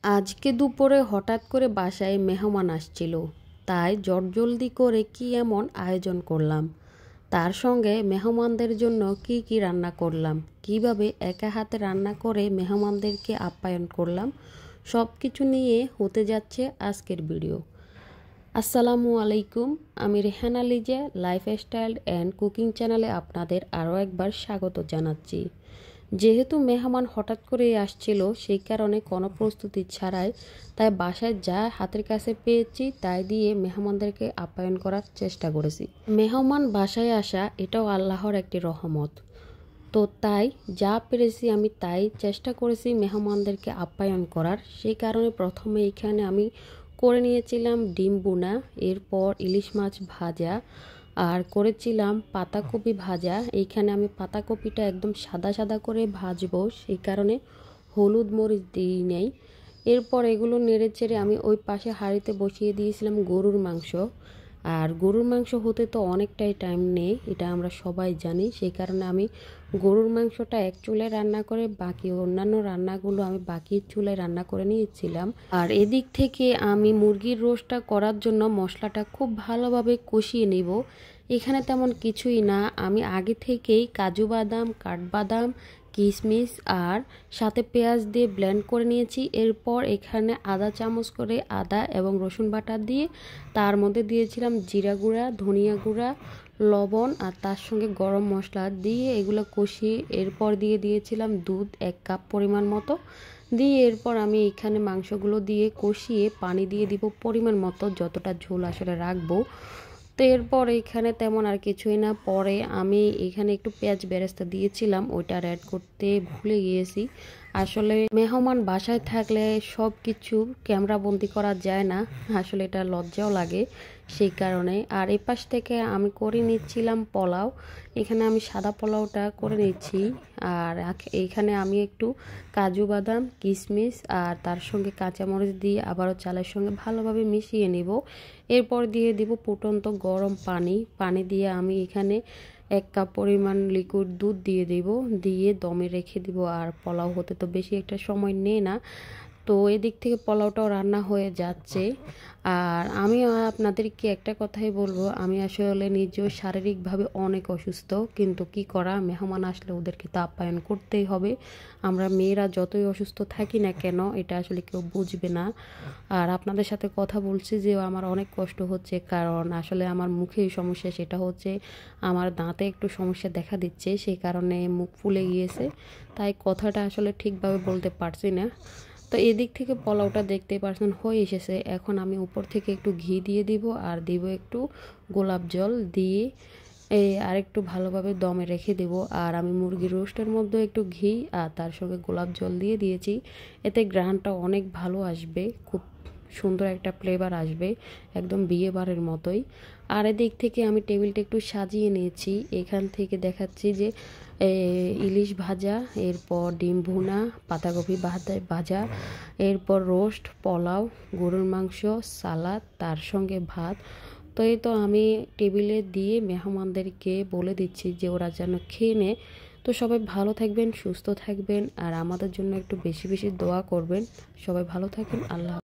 আজকে দুপুরে হঠাৎ করে বাসায় মেহমান আসছিল, তাই জলদি করে কি এমন আয়োজন করলাম। তার সঙ্গে মেহমানদের জন্য কি কি রান্না করলাম, কিভাবে একা হাতে রান্না করে মেহমানদেরকে আপ্যায়ন করলাম, সব কিছু নিয়ে হতে যাচ্ছে আজকের ভিডিও। আসসালামু আলাইকুম, আমি Rehana Liza lifestyle and cooking চ্যানেলে আপনাদের আরও একবার স্বাগত জানাচ্ছি। যেহেতু মেহমান হঠাৎ করেই আসছিল, সেই কারণে কোনো প্রস্তুতি ছাড়াই তাই বাসায় যা হাতের কাছে পেয়েছি তাই দিয়ে মেহমানদেরকে আপ্যায়ন করার চেষ্টা করেছি। মেহমান বাসায় আসা এটাও আল্লাহর একটি রহমত, তো তাই যা পেরেছি আমি তাই চেষ্টা করেছি মেহমানদেরকে আপ্যায়ন করার। সেই কারণে প্রথমে এখানে আমি করে নিয়েছিলাম ডিম বোনা, এরপর ইলিশ মাছ ভাজা, আর করেছিলাম পাতাকপি ভাজা। এইখানে আমি পাতাকপিটা একদম সাদা সাদা করে ভাজবো, সেই কারণে হলুদ মরিচ দিই নেই। এরপর এগুলো নেড়ে চেড়ে আমি ওই পাশে হাঁড়িতে বসিয়ে দিয়েছিলাম গরুর মাংস। আর গরুর মাংস হতে তো অনেকটাই টাইম নেই, এটা আমরা সবাই জানি। সেই কারণে আমি গরুর মাংসটা এক চুলায় রান্না করে বাকি অন্যান্য রান্নাগুলো আমি বাকি চুলায় রান্না করে নিয়েছিলাম। আর এদিক থেকে আমি মুরগির রোস্টটা করার জন্য মশলাটা খুব ভালোভাবে কষিয়ে নেব। এখানে তেমন কিছুই না, আমি আগে থেকেই কাজু বাদাম, কাঠবাদাম, কিশমিশ আর সাথে পেঁয়াজ দিয়ে ব্লেন্ড করে নিয়েছি। এরপর এখানে আধা চামচ করে আদা এবং রসুন বাটা দিয়ে তার মধ্যে দিয়েছিলাম জিরা গুঁড়া, ধনিয়া গুঁড়া, লবণ আর তার সঙ্গে গরম মশলা দিয়ে এগুলো কষিয়ে এরপর দিয়ে দিয়েছিলাম দুধ 1 কাপ পরিমাণ মতো দিয়ে এরপর আমি এখানে মাংসগুলো দিয়ে কষিয়ে পানি দিয়ে দিব পরিমাণ মতো, যতটা ঝোল আসলে রাখবো। তো এরপর এখানে তেমন আর কিছুই না, পরে আমি এখানে একটু পেঁয়াজ বেরেস্তা দিয়েছিলাম, ওইটা অ্যাড করতে ভুলে গিয়েছি। আসলে মেহমান বাসায় থাকলে সব কিছু ক্যামেরা বন্দি করা যায় না, আসলে এটা লজ্জাও লাগে, সেই কারণে। আর এই পাশ থেকে আমি করে নিচ্ছিলাম পোলাও। এখানে আমি সাদা পোলাওটা করে নিচ্ছি। আর এইখানে আমি একটু কাজু বাদাম, কিশমিশ আর তার সঙ্গে কাঁচামরিচ দিয়ে আবারও চালের সঙ্গে ভালোভাবে মিশিয়ে নেব। এরপর দিয়ে দিব ফুটন্ত গরম পানি দিয়ে আমি এখানে 1 কাপ পরিমাণ লিকুইড দুধ দিয়ে দেব, দিয়ে দমে রেখে দিব। আর পোলাও হতে তো বেশি একটা সময় নেই না, তো এদিক থেকে পোলাওটাও রান্না হয়ে যাচ্ছে। আর আমি আপনাদেরকে একটা কথাই বলবো, আমি আসলে নিজেও শারীরিকভাবে অনেক অসুস্থ, কিন্তু কি করা, মেহমান আসলে ওদেরকে তো আপ্যায়ন করতেই হবে। আমরা মেয়েরা যতই অসুস্থ থাকি না কেন, এটা আসলে কেউ বুঝবে না। আর আপনাদের সাথে কথা বলছি যে আমার অনেক কষ্ট হচ্ছে, কারণ আসলে আমার মুখেই সমস্যা, সেটা হচ্ছে আমার দাঁতে একটু সমস্যা দেখা দিচ্ছে, সেই কারণে মুখ ফুলে গিয়েছে, তাই কথাটা আসলে ঠিকভাবে বলতে পারছি না। তো এদিক থেকে পোলাওটা দেখতেই পারছেন হয়ে এসেছে। এখন আমি উপর থেকে একটু ঘি দিয়ে দিব আর দিব একটু গোলাপ জল দিয়ে আর একটু ভালোভাবে দমে রেখে দেব। আর আমি মুরগির রোস্টের মধ্যে একটু ঘি আর তার সঙ্গে গোলাপ জল দিয়ে দিয়েছি, এতে গ্রানটা অনেক ভালো আসবে, খুব সুন্দর একটা ফ্লেভার আসবে, একদম বিয়ে বাড়ির মতোই। আর এদিক থেকে আমি টেবিলটা একটু সাজিয়ে নিয়েছি। এখান থেকে দেখাচ্ছি যে ইলিশ ভাজা, এরপর ডিম ভুনা, পাতাকপি ভাজা, এরপর রোস্ট, পোলাও, গরুর মাংস, সালাদ, তার সঙ্গে ভাত। তো এই তো আমি টেবিলে দিয়ে মেহমানদেরকে বলে দিচ্ছি যে ওরা যেন খেয়ে নেয়। তো সবাই ভালো থাকবেন, সুস্থ থাকবেন আর আমাদের জন্য একটু বেশি বেশি দোয়া করবেন। সবাই ভালো থাকেন, আল্লাহ।